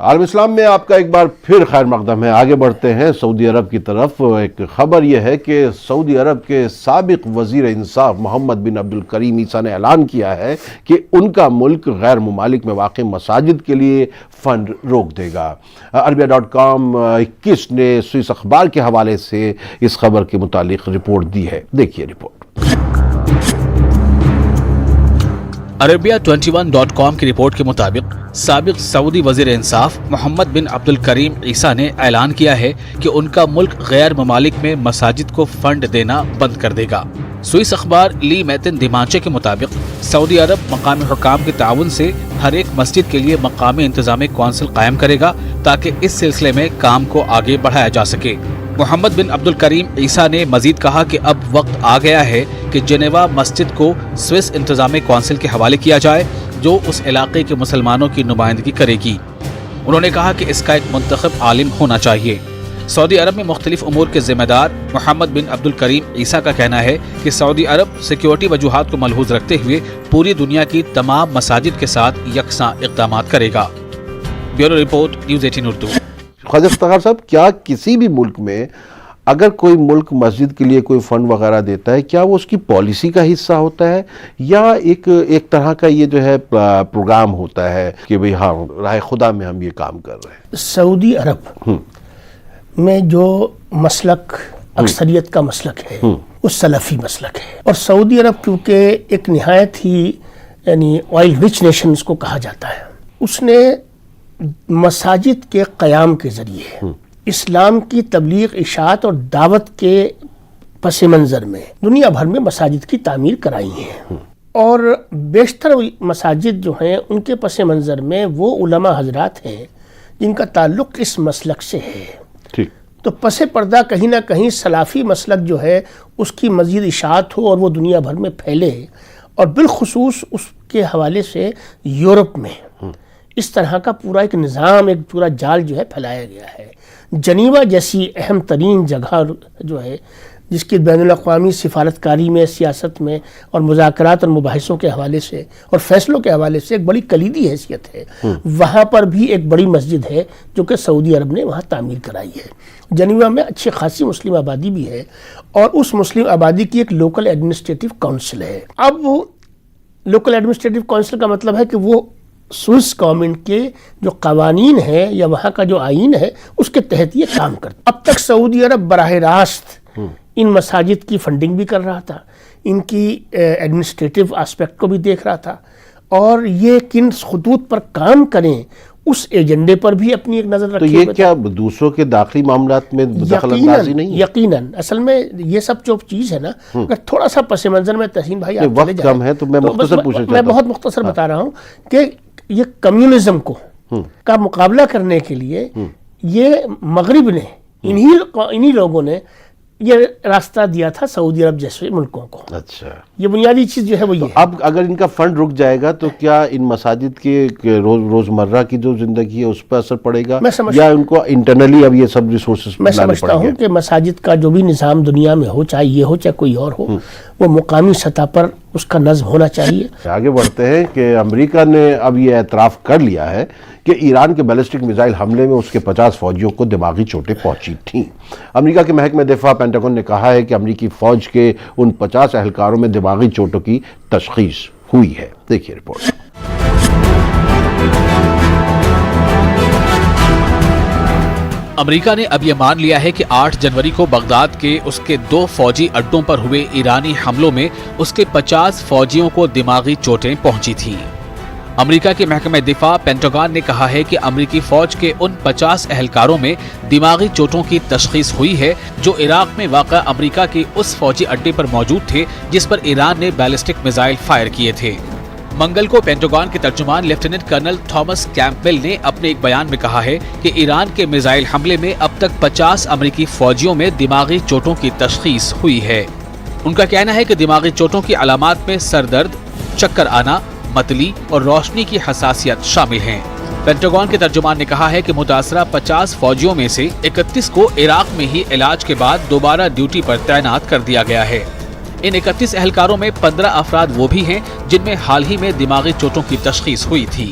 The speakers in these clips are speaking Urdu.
عالم اسلام میں آپ کا ایک بار پھر خیر مقدم ہے. آگے بڑھتے ہیں سعودی عرب کی طرف. ایک خبر یہ ہے کہ سعودی عرب کے سابق وزیر انصاف محمد بن عبد الکریم عیسیٰ نے اعلان کیا ہے کہ ان کا ملک غیر ممالک میں واقع مساجد کے لیے فنڈ روک دے گا. عربیہ.com 21 نے سوئس اخبار کے حوالے سے اس خبر کے متعلق رپورٹ دی ہے. دیکھیے رپورٹ. عربیہ21.com کی رپورٹ کے مطابق سابق سعودی وزیر انصاف محمد بن عبد الکریم عیسیٰ نے اعلان کیا ہے کہ ان کا ملک غیر ممالک میں مساجد کو فنڈ دینا بند کر دے گا. سوئس اخبار لی میتن دیمانچے کے مطابق سعودی عرب مقامی حکام کے تعاون سے ہر ایک مسجد کے لیے مقامی انتظامی کونسل قائم کرے گا تاکہ اس سلسلے میں کام کو آگے بڑھایا جا سکے. محمد بن عبد الکریم عیسیٰ نے مزید کہا کہ اب وقت آ گیا ہے کہ جنیوا مسجد کو سوئس انتظامی کونسل کے حوالے کیا جائے جو اس علاقے کے مسلمانوں کی نمائندگی کرے گی. انہوں نے کہا کہ اس کا ایک منتخب عالم ہونا چاہیے. سعودی عرب میں مختلف امور کے ذمہ دار محمد بن عبد الکریم عیسیٰ کا کہنا ہے کہ سعودی عرب سیکیورٹی وجوہات کو ملحوظ رکھتے ہوئے پوری دنیا کی تمام مساجد کے ساتھ یکساں اقدامات کرے گا. Bureau report news 18 Urdu. Khwaja Iftikhar Sahib, کیا کسی بھی ملک میں اگر کوئی ملک مسجد کے لیے کوئی فنڈ وغیرہ دیتا ہے کیا وہ اس کی پالیسی کا حصہ ہوتا ہے یا ایک طرح کا یہ جو ہے پروگرام ہوتا ہے کہ بھئی ہاں راہ خدا میں ہم یہ کام کر رہے ہیں؟ سعودی عرب میں جو مسلک اکثریت کا مسلک ہے وہ سلفی مسلک ہے، اور سعودی عرب کیونکہ ایک نہایت ہی یعنی آئل رچ نیشن اس کو کہا جاتا ہے، اس نے مساجد کے قیام کے ذریعے اسلام کی تبلیغ، اشاعت اور دعوت کے پس منظر میں دنیا بھر میں مساجد کی تعمیر کرائی ہیں، اور بیشتر مساجد جو ہیں ان کے پس منظر میں وہ علماء حضرات ہیں جن کا تعلق اس مسلک سے ہے. تو پس پردہ کہیں نہ کہیں سلافی مسلک جو ہے اس کی مزید اشاعت ہو اور وہ دنیا بھر میں پھیلے، اور بالخصوص اس کے حوالے سے یورپ میں اس طرح کا پورا ایک نظام، ایک پورا جال جو ہے پھیلایا گیا ہے. جنیوا جیسی اہم ترین جگہ جو ہے جس کی بین الاقوامی سفارتکاری میں، سیاست میں اور مذاکرات اور مباحثوں کے حوالے سے اور فیصلوں کے حوالے سے ایک بڑی کلیدی حیثیت ہے، وہاں پر بھی ایک بڑی مسجد ہے جو کہ سعودی عرب نے وہاں تعمیر کرائی ہے. جنیوا میں اچھی خاصی مسلم آبادی بھی ہے، اور اس مسلم آبادی کی ایک لوکل ایڈمنسٹریٹو کونسل ہے. اب وہ لوکل ایڈمنسٹریٹو کونسل کا مطلب ہے کہ وہ سوئس گورنمنٹ کے جو قوانین ہیں یا وہاں کا جو آئین ہے اس کے تحت یہ کام کرتا. اب تک سعودی عرب براہ راست ان مساجد کی فنڈنگ بھی کر رہا تھا، ان کی ایڈمنسٹریٹو آسپیکٹ کو بھی دیکھ رہا تھا، اور یہ کن خطوط پر کام کریں اس ایجنڈے پر بھی اپنی ایک نظر رکھے. تو یہ کیا دوسروں کے داخلی معاملات میں دخل اندازی نہیں ہے؟ یقیناً اصل میں یہ سب جو چیز ہے نا، اگر تھوڑا سا پس منظر میں تحسین بھائی آپ چلے جائیں، کم ہے تو میں مختصر پوچھنا چاہتا ہوں. میں بہت مختصر بتا رہا ہوں کہ یہ کمیونزم کو کا مقابلہ کرنے کے لیے یہ مغرب نے انہی لوگوں نے یہ راستہ دیا تھا سعودی عرب جیسے ملکوں کو. اچھا، یہ بنیادی چیز جو ہے وہ یہ ہے. اب اگر ان کا فنڈ رک جائے گا تو کیا ان مساجد کے روزمرہ کی جو زندگی ہے اس پر اثر پڑے گا یا ان کو انٹرنلی اب یہ سب ریسورسز میں سمجھتا ہوں کہ مساجد کا جو بھی نظام دنیا میں ہو، چاہے یہ ہو چاہے کوئی اور ہو، وہ مقامی سطح پر اس کا نظم ہونا چاہیے. آگے بڑھتے ہیں کہ امریکہ نے اب یہ اعتراف کر لیا ہے کہ ایران کے بیلسٹک میزائل حملے میں اس کے 50 فوجیوں کو دماغی چوٹیں پہنچی تھیں. امریکہ کے محکمہ دفاع پینٹاگن نے کہا ہے کہ امریکی فوج کے ان 50 اہلکاروں میں دماغی چوٹوں کی تشخیص ہوئی ہے. دیکھیے رپورٹ. امریکہ نے اب یہ مان لیا ہے کہ 8 جنوری کو بغداد کے اس کے 2 فوجی اڈوں پر ہوئے ایرانی حملوں میں اس کے 50 فوجیوں کو دماغی چوٹیں پہنچی تھیں. امریکہ کے محکمہ دفاع پینٹاگن نے کہا ہے کہ امریکی فوج کے ان 50 اہلکاروں میں دماغی چوٹوں کی تشخیص ہوئی ہے جو عراق میں واقع امریکہ کے اس فوجی اڈے پر موجود تھے جس پر ایران نے بیلسٹک میزائل فائر کیے تھے. منگل کو پینٹاگن کے ترجمان لیفٹیننٹ کرنل تھامس کیمپبیل نے اپنے ایک بیان میں کہا ہے کہ ایران کے میزائل حملے میں اب تک 50 امریکی فوجیوں میں دماغی چوٹوں کی تشخیص ہوئی ہے. ان کا کہنا ہے کہ دماغی چوٹوں کی علامات میں سر درد، چکر آنا، متلی اور روشنی کی حساسیت شامل ہیں. پینٹاگن کے ترجمان نے کہا ہے کہ متاثرہ 50 فوجیوں میں سے 31 کو عراق میں ہی علاج کے بعد دوبارہ ڈیوٹی پر تعینات کر دیا گیا ہے. ان 31 اہلکاروں میں 15 افراد وہ بھی ہیں جن میں حال ہی میں دماغی چوٹوں کی تشخیص ہوئی تھی.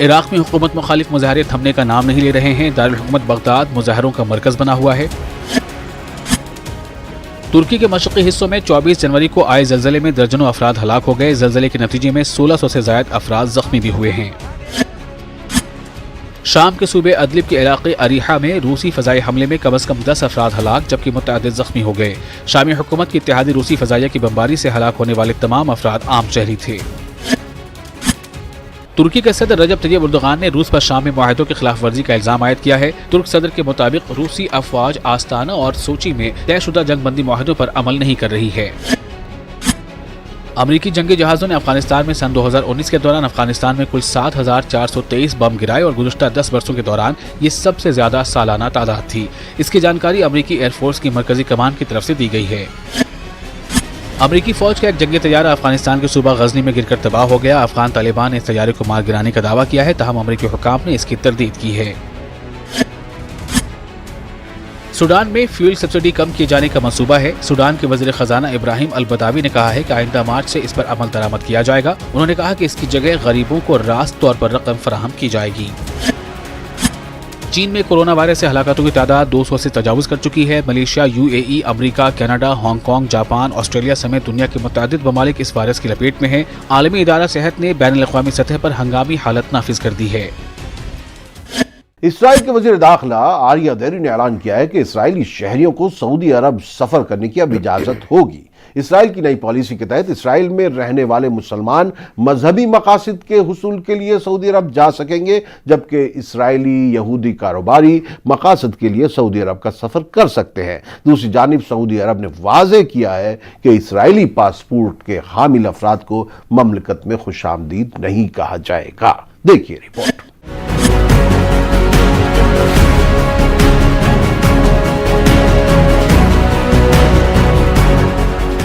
عراق میں حکومت مخالف مظاہرے تھمنے کا نام نہیں لے رہے ہیں. دارالحکومت بغداد مظاہروں کا مرکز بنا ہوا ہے. ترکی کے مشرقی حصوں میں 24 جنوری کو آئے زلزلے میں درجنوں افراد ہلاک ہو گئے. زلزلے کے نتیجے میں 1600 سے زائد افراد زخمی بھی ہوئے ہیں. شام کے صوبے ادلب کے علاقے اریحہ میں روسی فضائی حملے میں کم از کم 10 افراد ہلاک جبکہ متعدد زخمی ہو گئے. شامی حکومت کی اتحادی روسی فضائیہ کی بمباری سے ہلاک ہونے والے تمام افراد عام شہری تھے. ترکی کے صدر رجب طیب اردوغان نے روس پر شام میں معاہدوں کی خلاف ورزی کا الزام عائد کیا ہے. ترک صدر کے مطابق روسی افواج آستانہ اور سوچی میں طے شدہ جنگ بندی معاہدوں پر عمل نہیں کر رہی ہے. امریکی جنگی جہازوں نے افغانستان میں سن 2019 کے دوران افغانستان میں کل 7,423 بم گرائے اور گزشتہ 10 برسوں کے دوران یہ سب سے زیادہ سالانہ تعداد تھی. اس کی جانکاری امریکی ایئر فورس کی مرکزی کمان کی طرف سے دی گئی ہے. امریکی فوج کا ایک جنگی طیارہ افغانستان کے صوبہ غزنی میں گر کر تباہ ہو گیا. افغان طالبان نے اس طیارے کو مار گرانے کا دعویٰ کیا ہے تاہم امریکی حکام نے اس کی تردید کی ہے. سوڈان میں فیول سبسڈی کم کیے جانے کا منصوبہ ہے. سوڈان کے وزیر خزانہ ابراہیم البداوی نے کہا ہے کہ آئندہ مارچ سے اس پر عمل درآمد کیا جائے گا. انہوں نے کہا کہ اس کی جگہ غریبوں کو راست طور پر رقم فراہم کی جائے گی. چین میں کورونا وائرس سے ہلاکتوں کی تعداد 200 سے تجاوز کر چکی ہے. ملیشیا، UAE، امریکہ، Canada, Hong Kong, Japan, Australia سمیت دنیا کے متعدد ممالک اس وائرس کی لپیٹ میں ہیں. عالمی ادارہ صحت نے بین الاقوامی سطح پر ہنگامی حالت نافذ کر دی ہے. اسرائیل کے وزیر داخلہ آریہ دیری نے اعلان کیا ہے کہ اسرائیلی شہریوں کو سعودی عرب سفر کرنے کی اب اجازت ہوگی. اسرائیل کی نئی پالیسی کے تحت اسرائیل میں رہنے والے مسلمان مذہبی مقاصد کے حصول کے لیے سعودی عرب جا سکیں گے جبکہ اسرائیلی یہودی کاروباری مقاصد کے لیے سعودی عرب کا سفر کر سکتے ہیں. دوسری جانب سعودی عرب نے واضح کیا ہے کہ اسرائیلی پاسپورٹ کے حامل افراد کو مملکت میں خوش آمدید نہیں کہا جائے گا. دیکھیے رپورٹ.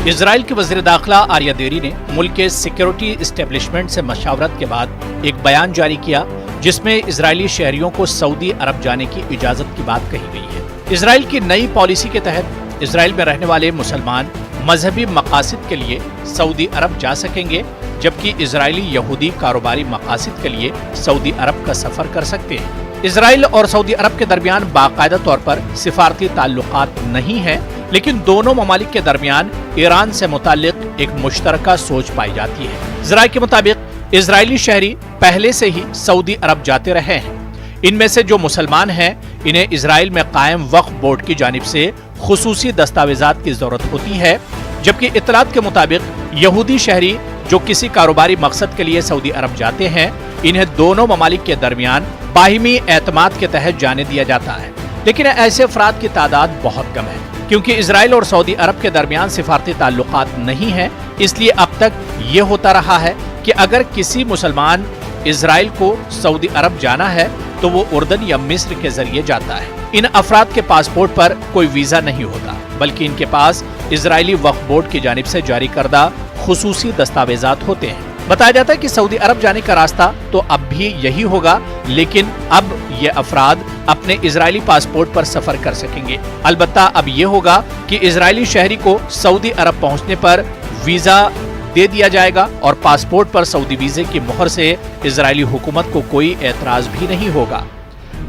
اسرائیل کے وزیر داخلہ آریہ دیری نے ملک کے سیکیورٹی اسٹیبلشمنٹ سے مشاورت کے بعد ایک بیان جاری کیا جس میں اسرائیلی شہریوں کو سعودی عرب جانے کی اجازت کی بات کہی گئی ہے. اسرائیل کی نئی پالیسی کے تحت اسرائیل میں رہنے والے مسلمان مذہبی مقاصد کے لیے سعودی عرب جا سکیں گے جبکہ اسرائیلی یہودی کاروباری مقاصد کے لیے سعودی عرب کا سفر کر سکتے ہیں. اسرائیل اور سعودی عرب کے درمیان باقاعدہ طور پر سفارتی تعلقات نہیں ہیں لیکن دونوں ممالک کے درمیان ایران سے متعلق ایک مشترکہ سوچ پائی جاتی ہے. ذرائع کے مطابق اسرائیلی شہری پہلے سے ہی سعودی عرب جاتے رہے ہیں. ان میں سے جو مسلمان ہیں انہیں اسرائیل میں قائم وقف بورڈ کی جانب سے خصوصی دستاویزات کی ضرورت ہوتی ہے جبکہ اطلاعات کے مطابق یہودی شہری جو کسی کاروباری مقصد کے لیے سعودی عرب جاتے ہیں انہیں دونوں ممالک کے درمیان باہمی اعتماد کے تحت جانے دیا جاتا ہے. لیکن ایسے افراد کی تعداد بہت کم ہے کیونکہ اسرائیل اور سعودی عرب کے درمیان سفارتی تعلقات نہیں ہیں. اس لیے اب تک یہ ہوتا رہا ہے کہ اگر کسی مسلمان اسرائیل کو سعودی عرب جانا ہے تو وہ اردن یا مصر کے ذریعے جاتا ہے. ان افراد کے پاسپورٹ پر کوئی ویزا نہیں ہوتا بلکہ ان کے پاس اسرائیلی وقف بورڈ کی جانب سے جاری کردہ خصوصی دستاویزات ہوتے ہیں. بتایا جاتا ہے کہ سعودی عرب جانے کا راستہ تو اب بھی یہی ہوگا لیکن اب یہ افراد اپنے اسرائیلی پاسپورٹ پر سفر کر سکیں گے. البتہ اب یہ ہوگا کہ اسرائیلی شہری کو سعودی عرب پہنچنے پر ویزا دے دیا جائے گا اور پاسپورٹ پر سعودی ویزے کی مہر سے اسرائیلی حکومت کو کوئی اعتراض بھی نہیں ہوگا.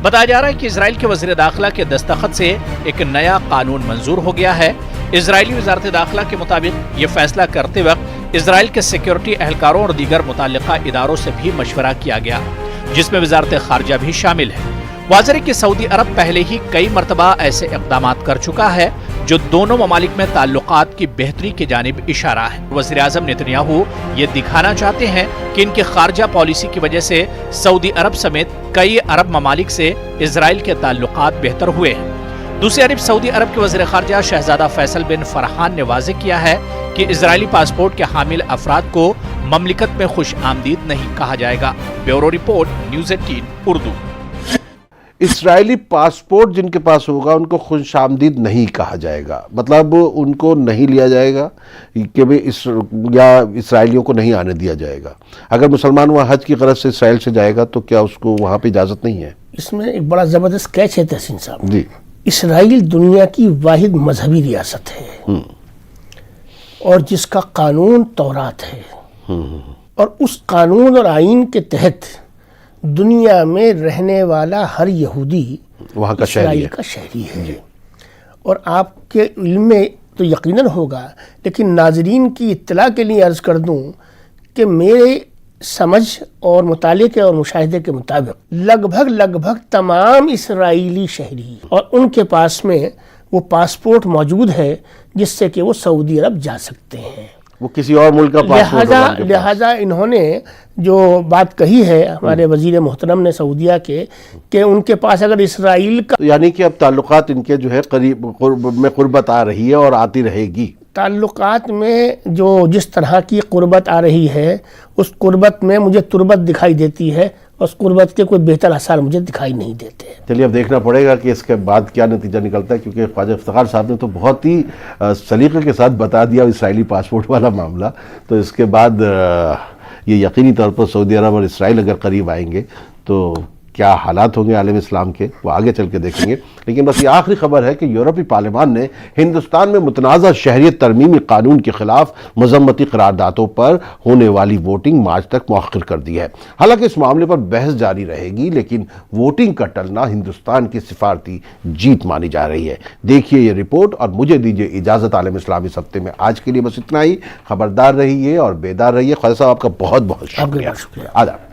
بتایا جا رہا ہے کہ اسرائیل کے وزیر داخلہ کے دستخط سے ایک نیا قانون منظور ہو گیا ہے. اسرائیلی وزارت داخلہ کے مطابق یہ فیصلہ کرتے وقت اسرائیل کے سیکیورٹی اہلکاروں اور دیگر متعلقہ اداروں سے بھی مشورہ کیا گیا جس میں وزارت خارجہ بھی شامل ہے. واضح ہے کہ سعودی عرب پہلے ہی کئی مرتبہ ایسے اقدامات کر چکا ہے جو دونوں ممالک میں تعلقات کی بہتری کی جانب اشارہ ہے. وزیر اعظم نیتنیاہو یہ دکھانا چاہتے ہیں کہ ان کی خارجہ پالیسی کی وجہ سے سعودی عرب سمیت کئی عرب ممالک سے اسرائیل کے تعلقات بہتر ہوئے ہیں. دوسری جانب سعودی عرب کے وزیر خارجہ شہزادہ فیصل بن فرحان نے واضح کیا ہے کہ اسرائیلی پاسپورٹ کے حامل افراد کو مملکت میں خوش آمدید نہیں کہا جائے گا. Bureau report news 18 Urdu. اسرائیلی پاسپورٹ جن کے پاس ہوگا ان کو خوش آمدید نہیں کہا جائے گا مطلب ان کو نہیں لیا جائے گا کہ یا اسرائیلیوں کو نہیں آنے دیا جائے گا. اگر مسلمان وہاں حج کی غرض سے اسرائیل سے جائے گا تو کیا اس کو وہاں پہ اجازت نہیں ہے؟ اس میں ایک بڑا زبردست کیچ ہے تحسین صاحب. جی اسرائیل دنیا کی واحد مذہبی ریاست ہے اور جس کا قانون تورات ہے اور اس قانون اور آئین کے تحت دنیا میں رہنے والا ہر یہودی وہاں کا شہری اسرائیل ہے۔ کا شہری ہے، اور آپ کے علم میں تو یقیناً ہوگا، لیکن ناظرین کی اطلاع کے لیے عرض کر دوں کہ میرے سمجھ اور مطالعے اور مشاہدے کے مطابق لگ بھگ تمام اسرائیلی شہری اور ان کے پاس میں وہ پاسپورٹ موجود ہے جس سے کہ وہ سعودی عرب جا سکتے ہیں۔ وہ کسی اور ملک کا پاسپورٹ ہوگا ان کے پاس۔ لہٰذا انہوں نے جو بات کہی ہے ہمارے وزیر محترم نے سعودیہ کے، کہ ان کے پاس اگر اسرائیل کا یعنی کہ اب تعلقات ان کے جو ہے قریب میں قربت آ رہی ہے اور آتی رہے گی۔ تعلقات میں جو جس طرح کی قربت آ رہی ہے، اس قربت میں مجھے تربت دکھائی دیتی ہے، اس قربت کے کوئی بہتر آثار مجھے دکھائی نہیں دیتے۔ چلیے اب دیکھنا پڑے گا کہ اس کے بعد کیا نتیجہ نکلتا ہے، کیونکہ خواجہ افتخار صاحب نے تو بہت ہی سلیقے کے ساتھ بتا دیا اسرائیلی پاسپورٹ والا معاملہ، تو اس کے بعد یہ یقینی طور پر سعودی عرب اور اسرائیل اگر قریب آئیں گے تو کیا حالات ہوں گے عالم اسلام کے، وہ آگے چل کے دیکھیں گے۔ لیکن بس یہ آخری خبر ہے کہ یورپی پارلیمان نے ہندوستان میں متنازع شہریت ترمیمی قانون کے خلاف مذمتی قراردادوں پر ہونے والی ووٹنگ مارچ تک مؤخر کر دی ہے۔ حالانکہ اس معاملے پر بحث جاری رہے گی، لیکن ووٹنگ کا ٹلنا ہندوستان کی سفارتی جیت مانی جا رہی ہے۔ دیکھیے یہ رپورٹ اور مجھے دیجیے اجازت عالم اسلام اس ہفتے میں۔ آج کے لیے بس اتنا ہی۔ خبردار رہیے اور بیدار رہیے۔ خواجہ صاحب آپ کا بہت بہت شکریہ۔ آداب۔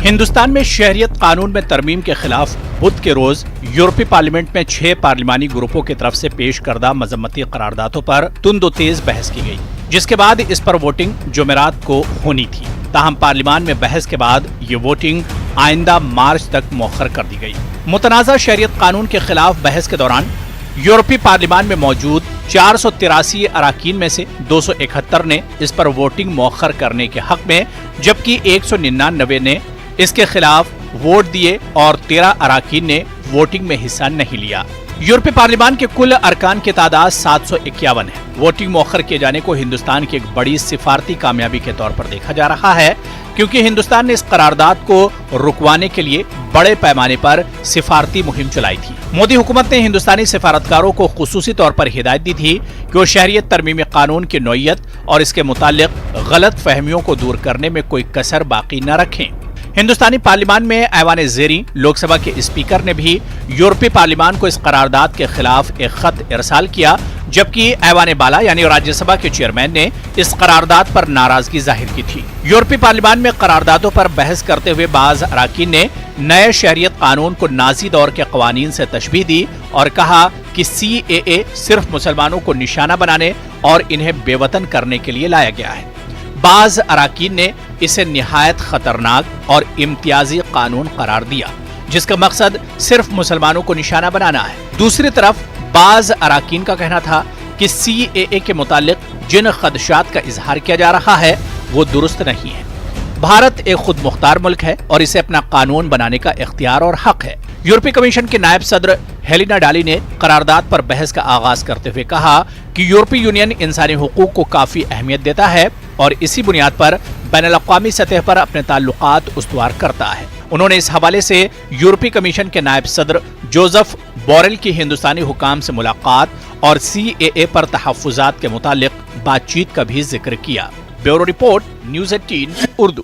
ہندوستان میں شہریت قانون میں ترمیم کے خلاف بدھ کے روز یورپی پارلیمنٹ میں 6 پارلیمانی گروپوں کی طرف سے پیش کردہ مذمتی قراردادوں پر تند و تیز بحث کی گئی، جس کے بعد اس پر ووٹنگ جمعرات کو ہونی تھی۔ تاہم پارلیمان میں بحث کے بعد یہ ووٹنگ آئندہ مارچ تک مؤخر کر دی گئی۔ متنازع شہریت قانون کے خلاف بحث کے دوران یورپی پارلیمان میں موجود 483 اراکین میں سے 271 نے اس پر ووٹنگ مؤخر کرنے کے حق میں، جبکہ 199 نے اس کے خلاف ووٹ دیے اور 13 اراکین نے ووٹنگ میں حصہ نہیں لیا۔ یورپی پارلیمان کے کل ارکان کی تعداد 751 ہے۔ ووٹنگ مؤخر کیے جانے کو ہندوستان کی ایک بڑی سفارتی کامیابی کے طور پر دیکھا جا رہا ہے، کیونکہ ہندوستان نے اس قرارداد کو رکوانے کے لیے بڑے پیمانے پر سفارتی مہم چلائی تھی۔ مودی حکومت نے ہندوستانی سفارتکاروں کو خصوصی طور پر ہدایت دی تھی کہ وہ شہریت ترمیمی قانون کی نوعیت اور اس کے متعلق غلط فہمیوں کو دور کرنے میں کوئی کسر باقی نہ رکھیں۔ ہندوستانی پارلیمان میں ایوان زیریں لوک سبھا کے اسپیکر نے بھی یورپی پارلیمان کو اس قرارداد کے خلاف ایک خط ارسال کیا، جبکہ ایوان بالا یعنی راجیہ سبھا کے چیئرمین نے اس قرارداد پر ناراضگی ظاہر کی تھی۔ یورپی پارلیمان میں قراردادوں پر بحث کرتے ہوئے بعض اراکین نے نئے شہریت قانون کو نازی دور کے قوانین سے تشبیہ دی اور کہا کہ CAA صرف مسلمانوں کو نشانہ بنانے اور انہیں بے وطن کرنے کے لیے لایا گیا ہے۔ بعض اراکین نے اسے نہایت خطرناک اور امتیازی قانون قرار دیا، جس کا مقصد صرف مسلمانوں کو نشانہ بنانا ہے۔ دوسری طرف بعض اراکین کا کہنا تھا کہ CAA کے متعلق جن خدشات کا اظہار کیا جا رہا ہے وہ درست نہیں ہے۔ بھارت ایک خود مختار ملک ہے اور اسے اپنا قانون بنانے کا اختیار اور حق ہے۔ یورپی کمیشن کے نائب صدر ہیلینا ڈالی نے قرارداد پر بحث کا آغاز کرتے ہوئے کہا کہ یورپی یونین انسانی حقوق کو کافی اہمیت دیتا ہے اور اسی بنیاد پر بین الاقوامی سطح پر اپنے تعلقات استوار کرتا ہے۔ انہوں نے اس حوالے سے یورپی کمیشن کے نائب صدر جوزف بورل کی ہندوستانی حکام سے ملاقات اور CAA پر تحفظات کے متعلق بات چیت کا بھی ذکر کیا۔ Bureau report, news 18 Urdu.